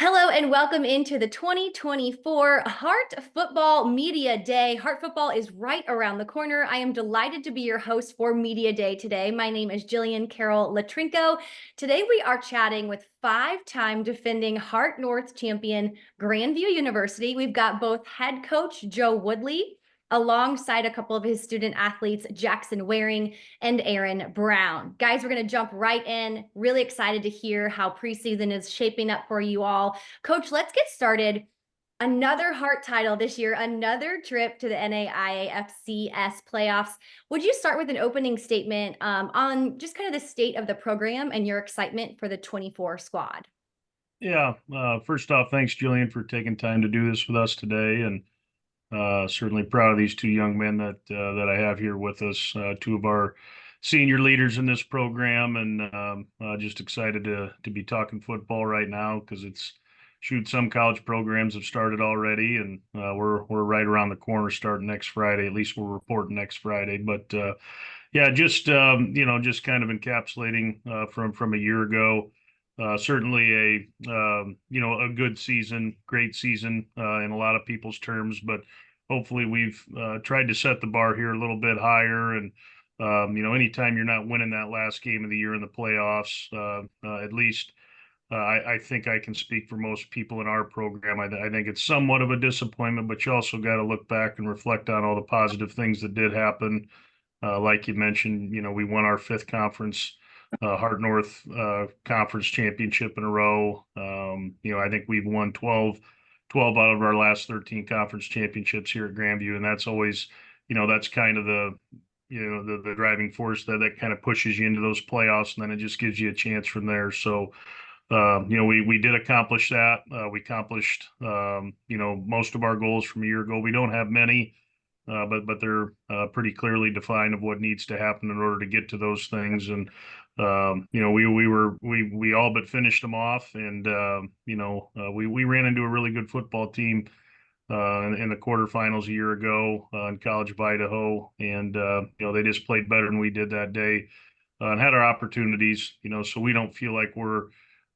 Hello and welcome into the 2024 Heart Football Media Day. Heart Football is right around the corner. I am delighted to be your host for Media Day today. My name is Jillian Carroll Latrinko. Today we are chatting with five-time defending Heart North champion Grandview University. We've got both head coach Joe Woodley alongside a couple of his student athletes, Jackson Waring and Aaron Brown. Guys, we're going to jump right in. Really excited to hear how preseason is shaping up for you all. Coach, let's get started. Another Heart title this year, another trip to the NAIA-FCS playoffs. Would you start with an opening statement on just kind of the state of the program and your excitement for the 24 squad? Yeah, first off, thanks, Jillian, for taking time to do this with us today, and certainly proud of these two young men that I have here with us, two of our senior leaders in this program, and just excited to be talking football right now because some college programs have started already, and we're right around the corner starting next Friday. At least we're reporting next Friday, but yeah, just kind of encapsulating from a year ago. Certainly a good season, great season in a lot of people's terms, but hopefully we've tried to set the bar here a little bit higher. And anytime you're not winning that last game of the year in the playoffs, at least I think I can speak for most people in our program. I think it's somewhat of a disappointment, but you also got to look back and reflect on all the positive things that did happen. Like you mentioned, we won our fifth conference, Heart North conference championship in a row. I think we've won 12 out of our last 13 conference championships here at Grandview. And that's always, that's kind of the driving force that kind of pushes you into those playoffs. And then it just gives you a chance from there. So, we did accomplish that. We accomplished, most of our goals from a year ago. We don't have many. But they're pretty clearly defined of what needs to happen in order to get to those things. And we all but finished them off, and we ran into a really good football team in the quarterfinals a year ago in College of Idaho, and they just played better than we did that day and had our opportunities. So we don't feel like we're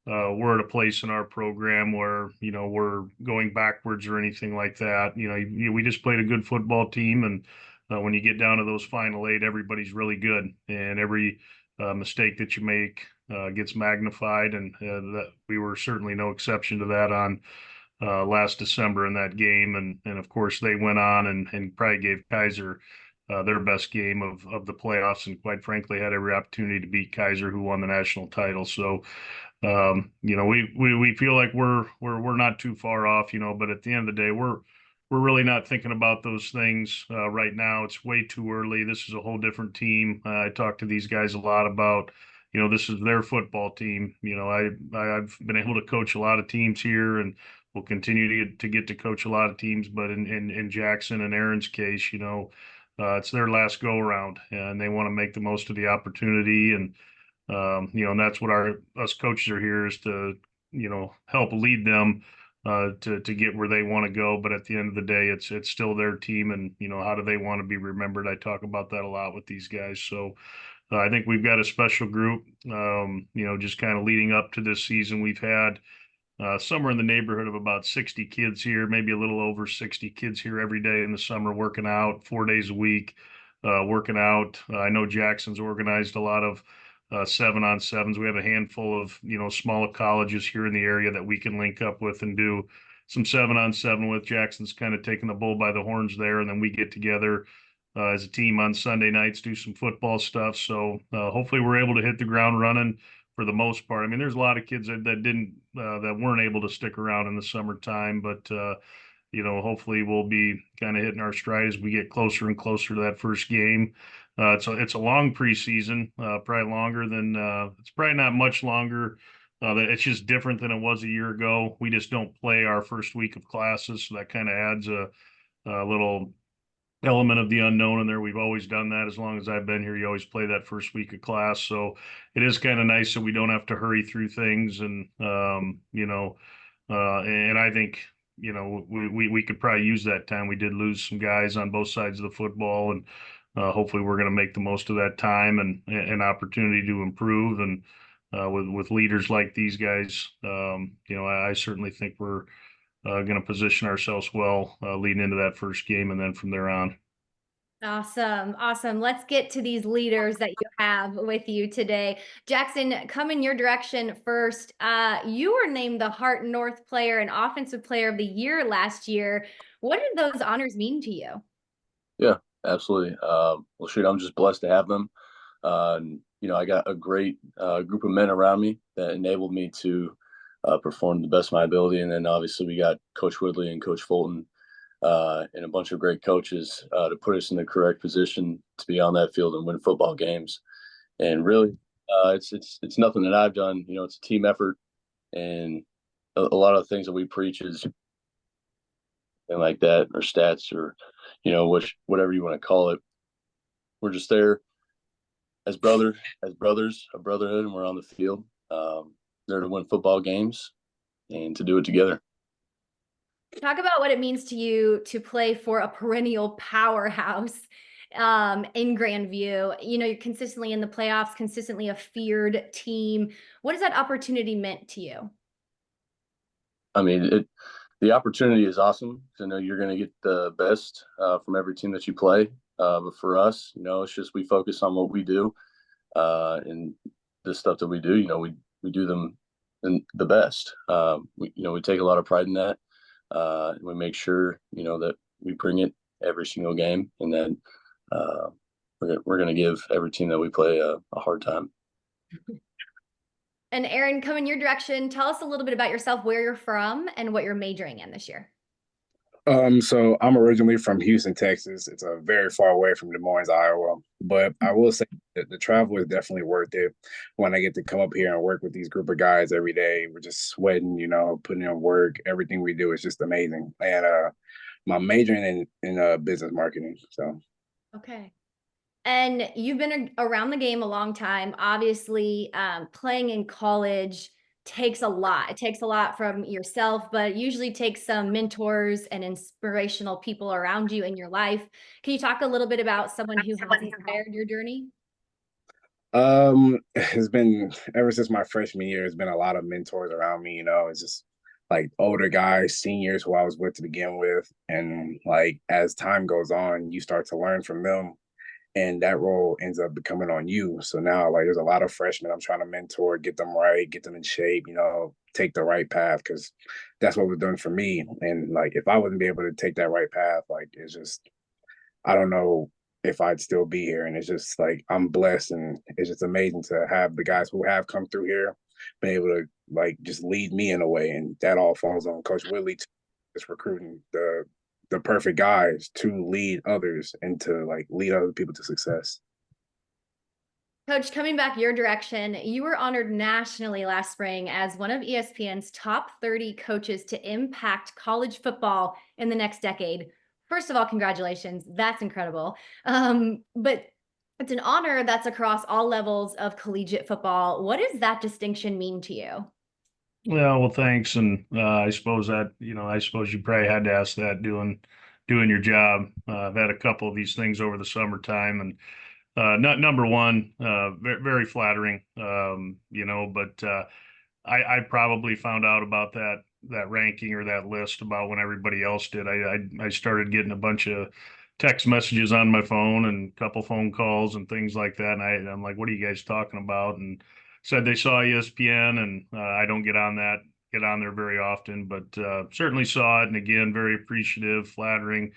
at a place in our program where we're going backwards or anything like that. We just played a good football team, and when you get down to those final eight, everybody's really good, and every mistake that you make gets magnified, and that we were certainly no exception to that on last December in that game. And of course they went on and probably gave Kaiser their best game of the playoffs, and quite frankly had every opportunity to beat Kaiser, who won the national title. So we feel like we're not too far off, but at the end of the day, we're really not thinking about those things right now. It's way too early. This is a whole different team. I talk to these guys a lot about, this is their football team. I've been able to coach a lot of teams here, and will continue to get to coach a lot of teams. But in Jackson and Aaron's case, it's their last go around, and they want to make the most of the opportunity. And and that's what us coaches are here, is to, help lead them to get where they want to go. But at the end of the day, it's still their team, and how do they want to be remembered? I talk about that a lot with these guys. So I think we've got a special group. Just kind of leading up to this season, we've had somewhere in the neighborhood of about 60 kids here, maybe a little over 60 kids here every day in the summer, working out 4 days a week, working out. I know Jackson's organized a lot of 7-on-7s. We have a handful of, smaller colleges here in the area that we can link up with and do some 7-on-7 with. Jackson's kind of taking the bull by the horns there. And then we get together as a team on Sunday nights, do some football stuff. So hopefully we're able to hit the ground running for the most part. I mean, there's a lot of kids that weren't able to stick around in the summertime, but hopefully we'll be kind of hitting our stride as we get closer and closer to that first game. It's a long preseason, probably longer than it's probably not much longer. It's just different than it was a year ago. We just don't play our first week of classes, so that kind of adds a little element of the unknown in there. We've always done that as long as I've been here. You always play that first week of class, so it is kind of nice that we don't have to hurry through things. And and I think we could probably use that time. We did lose some guys on both sides of the football, and hopefully we're going to make the most of that time and an opportunity to improve. And with leaders like these guys, I certainly think we're going to position ourselves well leading into that first game, and then from there on. Awesome. Awesome. Let's get to these leaders that you have with you today. Jackson, come in your direction first. You were named the Hart North Player and Offensive Player of the Year last year. What did those honors mean to you? Yeah, absolutely. Well, shoot, I'm just blessed to have them. I got a great group of men around me that enabled me to perform the best of my ability. And then obviously we got Coach Woodley and Coach Fulton and a bunch of great coaches to put us in the correct position to be on that field and win football games. And really, it's nothing that I've done. It's a team effort, and a lot of the things that we preach is and like that, or stats, or whatever you want to call it. We're just there as brothers, a brotherhood, and we're on the field, there to win football games and to do it together. Talk about what it means to you to play for a perennial powerhouse in Grandview. You're consistently in the playoffs, consistently a feared team. What has that opportunity meant to you? I mean, the opportunity is awesome. I know you're going to get the best from every team that you play. But for us, it's just we focus on what we do, and the stuff that we do. We do them in the best. We take a lot of pride in that. And we make sure that we bring it every single game, and then we're going to give every team that we play a hard time. And Aaron, come in your direction. Tell us a little bit about yourself, where you're from, and what you're majoring in this year. So I'm originally from Houston, Texas. It's a very far away from Des Moines, Iowa. But I will say that the travel is definitely worth it. When I get to come up here and work with these group of guys every day, we're just sweating, putting in work. Everything we do is just amazing. And my majoring in business marketing. So okay. And you've been around the game a long time. Obviously, playing in college takes a lot. It takes a lot from yourself, but usually takes some mentors and inspirational people around you in your life. Can you talk a little bit about someone who has inspired your journey? It's been ever since my freshman year, it's been a lot of mentors around me. It's just like older guys, seniors who I was with to begin with. And like as time goes on, you start to learn from them, and that role ends up becoming on you. So now, like, there's a lot of freshmen I'm trying to mentor, get them right, get them in shape, take the right path, because that's what was done for me. And like, if I wouldn't be able to take that right path, like, it's just, I don't know if I'd still be here. And it's just like, I'm blessed, and it's just amazing to have the guys who have come through here been able to like just lead me in a way. And that all falls on Coach Woodley, just recruiting the perfect guys to lead others and to like lead other people to success. Coach, coming back your direction, you were honored nationally last spring as one of ESPN's top 30 coaches to impact college football in the next decade. First of all, congratulations. That's incredible. But it's an honor that's across all levels of collegiate football. What does that distinction mean to you? Yeah, well, thanks. And I suppose you probably had to ask that doing your job. I've had a couple of these things over the summertime, and not number one, very, very flattering. But I probably found out about that ranking or that list about when everybody else did. I started getting a bunch of text messages on my phone and a couple phone calls and things like that. And I'm like, what are you guys talking about? And said they saw ESPN, and I don't get on there very often, but certainly saw it. And again, very appreciative, flattering.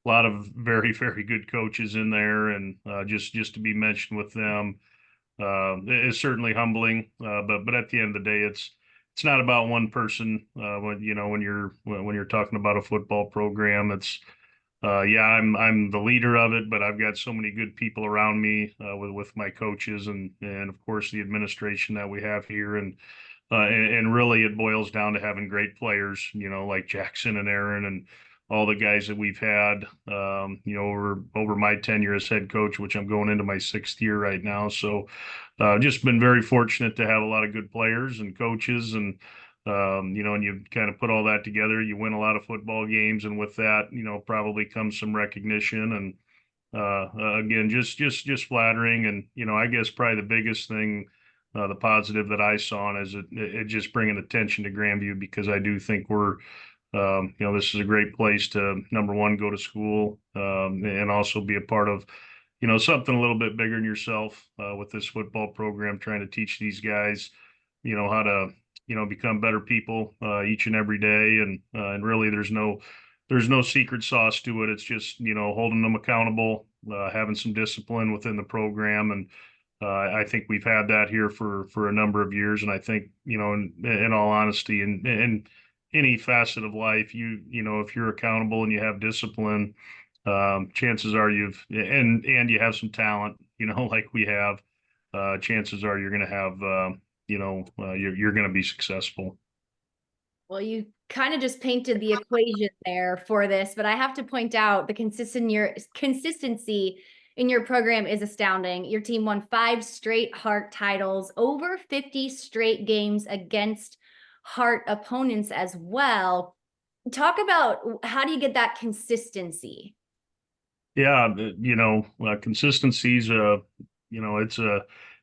A lot of very, very good coaches in there, and just to be mentioned with them is certainly humbling. But at the end of the day, it's not about one person. When you're talking about a football program, it's I'm the leader of it, but I've got so many good people around me with my coaches and of course the administration that we have here, and really it boils down to having great players, like Jackson and Aaron and all the guys that we've had, over my tenure as head coach, which I'm going into my 6th year right now. So just been very fortunate to have a lot of good players and coaches, and and you kind of put all that together, you win a lot of football games, and with that, probably comes some recognition, and again, just flattering. And I guess probably the biggest thing the positive that I saw, and is it just bringing attention to Grandview, because I do think we're, this is a great place to, number one, go to school, and also be a part of, something a little bit bigger than yourself, with this football program, trying to teach these guys, how to, become better people, each and every day. And really there's no secret sauce to it. It's just, holding them accountable, having some discipline within the program. And I think we've had that here for a number of years. And I think, in all honesty, in any facet of life, if you're accountable and you have discipline, chances are and you have some talent, like we have, chances are you're going to have, you're going to be successful. Well, you kind of just painted the equation there for this, but I have to point out the consistency in your program is astounding. Your team won 5 straight Hart titles, over 50 straight games against Hart opponents as well. Talk about, how do you get that consistency? Yeah, consistency's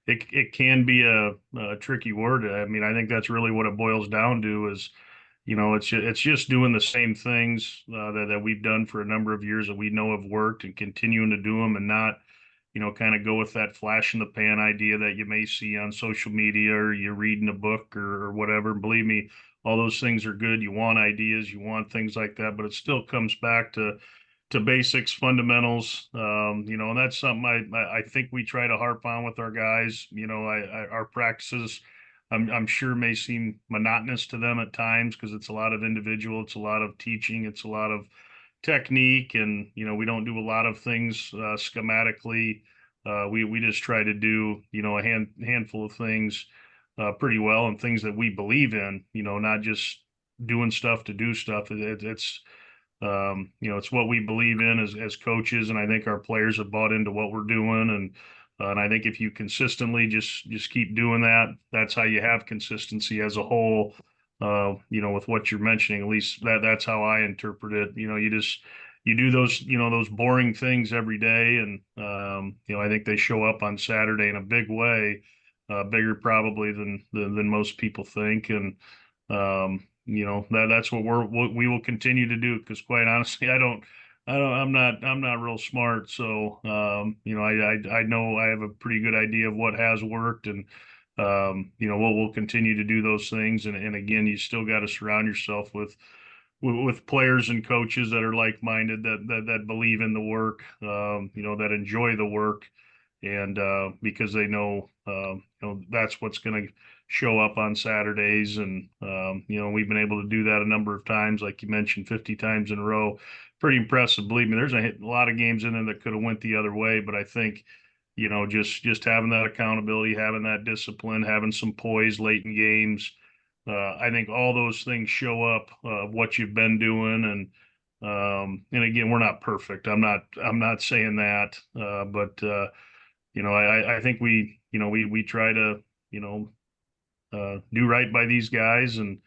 it can be a tricky word. I mean, I think that's really what it boils down to is, it's just doing the same things that we've done for a number of years that we know have worked, and continuing to do them, and not, kind of go with that flash in the pan idea that you may see on social media, or you read in a book, or whatever. Believe me, all those things are good. You want ideas, you want things like that, but it still comes back to basics, fundamentals, and that's something I think we try to harp on with our guys. Our practices, I'm sure, may seem monotonous to them at times, because it's a lot of individual, it's a lot of teaching, it's a lot of technique, and we don't do a lot of things schematically. We just try to do a handful of things pretty well, and things that we believe in. Not just doing stuff to do stuff. It's what we believe in as coaches, and I think our players have bought into what we're doing. And I think if you consistently just keep doing that, that's how you have consistency as a whole. With what you're mentioning, at least that's how I interpret it. You do those boring things every day, and I think they show up on Saturday in a big way, bigger probably than most people think. And that's what we will continue to do, because quite honestly, I'm not real smart. So, I know I have a pretty good idea of what has worked, and, we'll continue to do those things. And again, you still got to surround yourself with players and coaches that are like-minded, that believe in the work, that enjoy the work. And because they know, that's what's going to show up on Saturdays. And we've been able to do that a number of times, like you mentioned, 50 times in a row. Pretty impressive. Believe me, there's a lot of games in there that could have went the other way, but I think, just having that accountability, having that discipline, having some poise late in games, I think all those things show up, what you've been doing. And again, we're not perfect. I'm not saying that, but I think we try to, do right by these guys. And,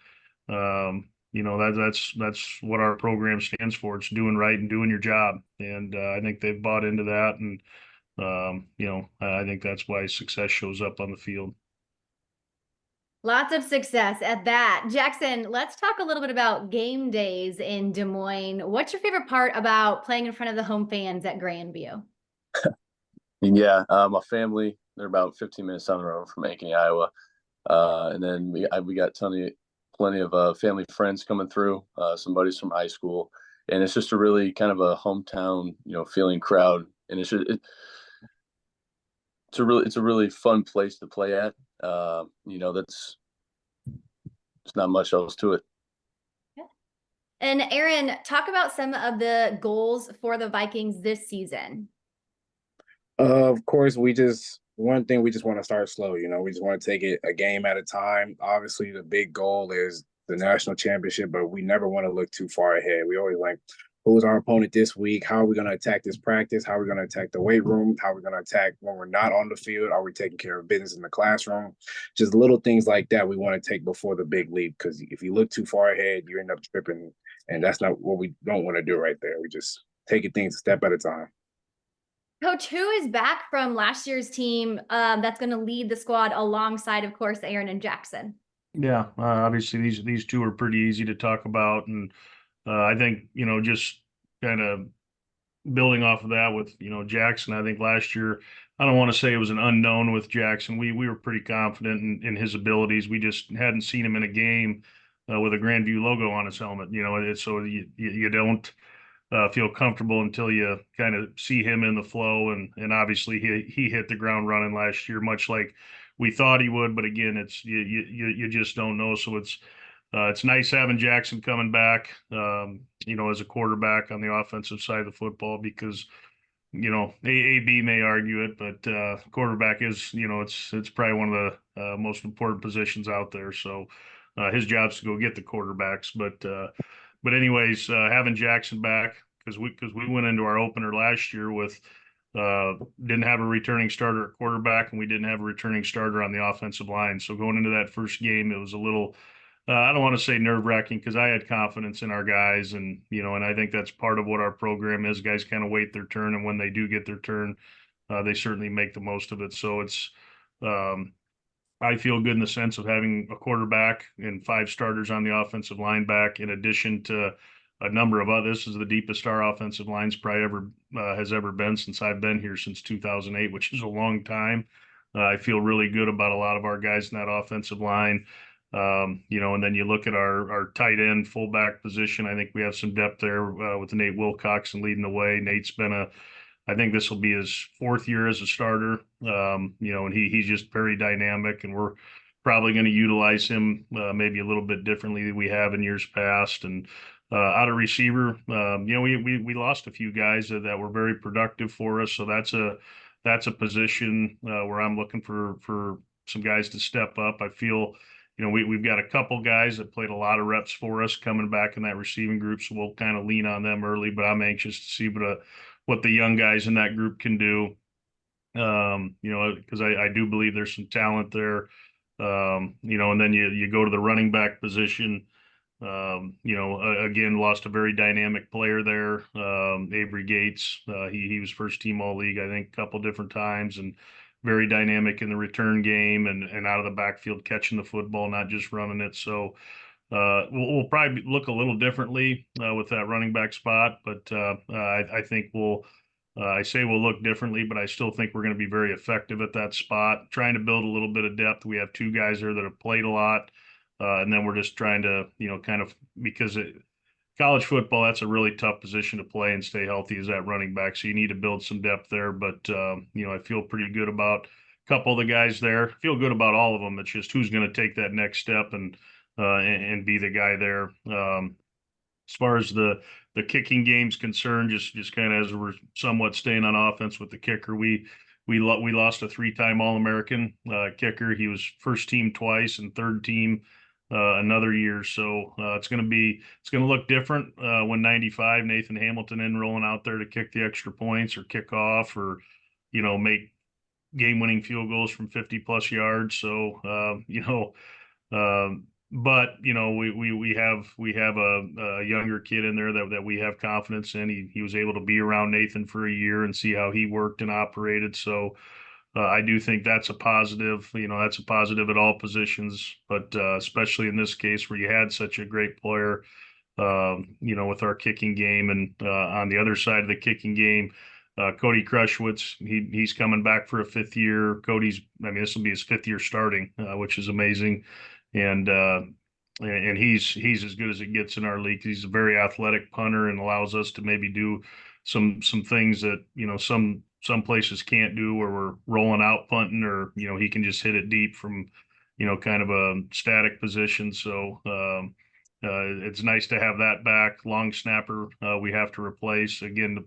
that's what our program stands for. It's doing right and doing your job. And, I think they've bought into that. And, I think that's why success shows up on the field. Lots of success at that. Jackson, let's talk a little bit about game days in Des Moines. What's your favorite part about playing in front of the home fans at Grandview? Yeah, my family, they're about 15 minutes down the road from Ankeny, Iowa. And then we got plenty of family friends coming through, some buddies from high school. And it's just a really kind of a hometown, feeling crowd. And it's a really fun place to play at. There's not much else to it. And Aaron, talk about some of the goals for the Vikings this season. Of course, one thing we just want to start slow. We just want to take it a game at a time. Obviously, the big goal is the national championship, but we never want to look too far ahead. We always like, who's our opponent this week? How are we going to attack this practice? How are we going to attack the weight room? How are we going to attack when we're not on the field? Are we taking care of business in the classroom? Just little things like that we want to take before the big leap, because if you look too far ahead, you end up tripping, and that's not what we don't want to do right there. We just take things a step at a time. Coach, who is back from last year's team that's going to lead the squad alongside, of course, Aaron and Jackson? Yeah, obviously these two are pretty easy to talk about, and I think just kind of building off of that with Jackson. I think last year, I don't want to say it was an unknown with Jackson. We were pretty confident in his abilities. We just hadn't seen him in a game with a Grandview logo on his helmet. So you don't feel comfortable until you kind of see him in the flow. And obviously he hit the ground running last year, much like we thought he would. But again, you just don't know. So it's nice having Jackson coming back, as a quarterback on the offensive side of the football, because AB may argue it, but quarterback is, it's probably one of the most important positions out there. So his job's to go get the quarterbacks. But anyways, having Jackson back, because we went into our opener last year with didn't have a returning starter at quarterback, and we didn't have a returning starter on the offensive line. So going into that first game, it was a little I don't want to say nerve-wracking, because I had confidence in our guys, and I think that's part of what our program is. Guys kind of wait their turn, and when they do get their turn, they certainly make the most of it. So um, I feel good in the sense of having a quarterback and 5 starters on the offensive line back, in addition to a number of others. This is the deepest our offensive line's probably ever has ever been since I've been here, since 2008, which is a long time. I feel really good about a lot of our guys in that offensive line. And then you look at our tight end fullback position. I think we have some depth there with Nate Wilcoxon leading the way. Nate's I think this will be his 4th year as a starter. And he's just very dynamic, and we're probably going to utilize him maybe a little bit differently than we have in years past. And out of receiver, we lost a few guys that were very productive for us. So that's a position where I'm looking for some guys to step up. I feel we've got a couple guys that played a lot of reps for us coming back in that receiving group, so we'll kind of lean on them early, but I'm anxious to see what the young guys in that group can do. Because I do believe there's some talent there. And then you go to the running back position. Again, lost a very dynamic player there. Avery Gates, he was first team all league, I think, a couple different times, and very dynamic in the return game and out of the backfield catching the football, not just running it. So we'll probably look a little differently with that running back spot, but I think I say we'll look differently, but I still think we're going to be very effective at that spot, trying to build a little bit of depth. We have 2 guys there that have played a lot. And then we're just trying to, kind of, because college football, that's a really tough position to play and stay healthy, as that running back. So you need to build some depth there. But, I feel pretty good about a couple of the guys there. I feel good about all of them. It's just who's going to take that next step and be the guy there. As far as the kicking game's concerned, just kind of as we're somewhat staying on offense with the kicker, we lost a 3-time All-American kicker. He was first team twice and third team another year. So it's going to look different when 95 Nathan Hamilton in rolling out there to kick the extra points or kick off, or make game-winning field goals from 50+ yards. So but we have a younger kid in there that we have confidence in. He was able to be around Nathan for a year and see how he worked and operated. So I do think that's a positive. That's a positive at all positions, but especially in this case where you had such a great player, with our kicking game. And on the other side of the kicking game, Cody Krushwitz, he's coming back for a 5th year. This will be his 5th year starting, which is amazing. And he's as good as it gets in our league. He's a very athletic punter and allows us to maybe do some things that some places can't do, where we're rolling out punting, or he can just hit it deep from kind of a static position. So it's nice to have that back. Long snapper we have to replace, again,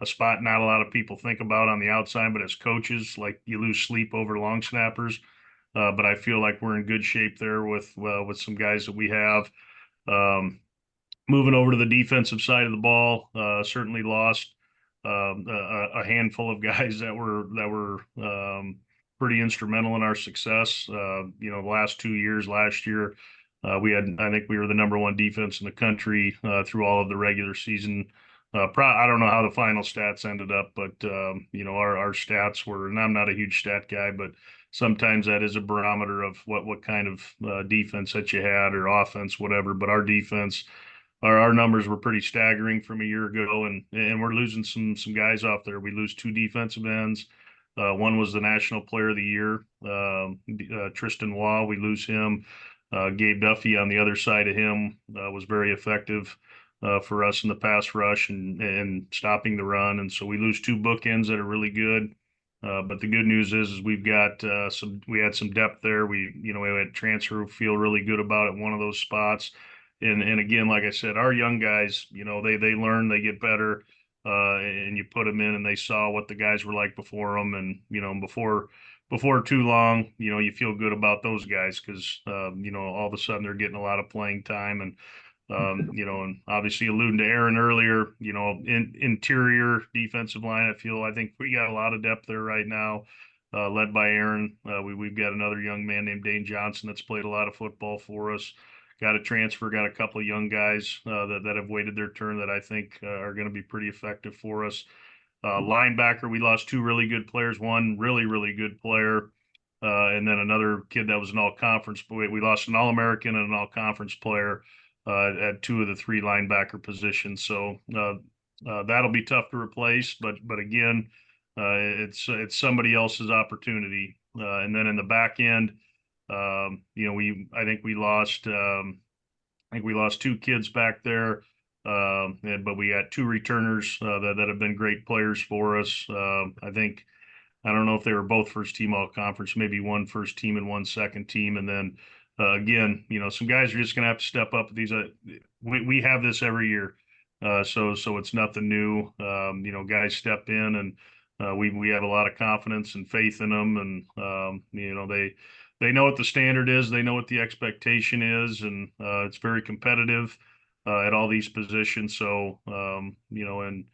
a spot not a lot of people think about on the outside, but as coaches, like, you lose sleep over long snappers. But I feel like we're in good shape there with some guys that we have. Moving over to the defensive side of the ball, certainly lost a handful of guys that were pretty instrumental in our success. The last 2 years, last year, I think we were the #1 defense in the country through all of the regular season I don't know how the final stats ended up, but you know, our stats were, and I'm not a huge stat guy, but sometimes that is a barometer of what kind of defense that you had or offense, whatever. But our defense, our numbers were pretty staggering from a year ago, and we're losing some guys off there. We lose two defensive ends. One was the National Player of the Year, Tristan Waugh. We lose him. Gabe Duffy on the other side of him was very effective for us in the pass rush and stopping the run. And so we lose two bookends that are really good. But the good news is we've got we had some depth there. We had transfer, feel really good about it, one of those spots. And again, like I said, our young guys, they learn, they get better, and you put them in, and they saw what the guys were like before them, and before too long, you feel good about those guys because all of a sudden they're getting a lot of playing time, and and obviously alluding to Aaron earlier, interior defensive line, I think we got a lot of depth there right now, led by Aaron. We've got another young man named Dane Johnson that's played a lot of football for us. Got a transfer, got a couple of young guys that have waited their turn that I think are going to be pretty effective for us. Linebacker, we lost two really good players, one really, really good player, and then another kid that was an all-conference. We lost an All-American and an all-conference player at two of the three linebacker positions. So that'll be tough to replace, but again, it's somebody else's opportunity. And then in the back end, I think we lost two kids back there. But we got two returners that have been great players for us. I don't know if they were both first team all conference, maybe one first team and one second team. And then again, some guys are just going to have to step up. These we have this every year, so it's nothing new. Guys step in, and we have a lot of confidence and faith in them, and they know what the standard is, they know what the expectation is, and it's very competitive at all these positions. So and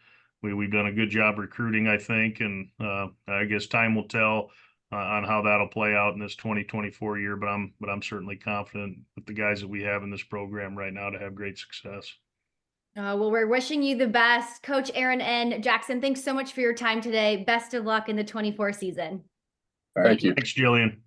we've done a good job recruiting, I think, and I guess time will tell on how that'll play out in this 2024 year. But I'm certainly confident with the guys that we have in this program right now to have great success. Well, we're wishing you the best, Coach Aaron N. Jackson. Thanks so much for your time today. Best of luck in the 24 season. Thank you. Thanks, Jillian.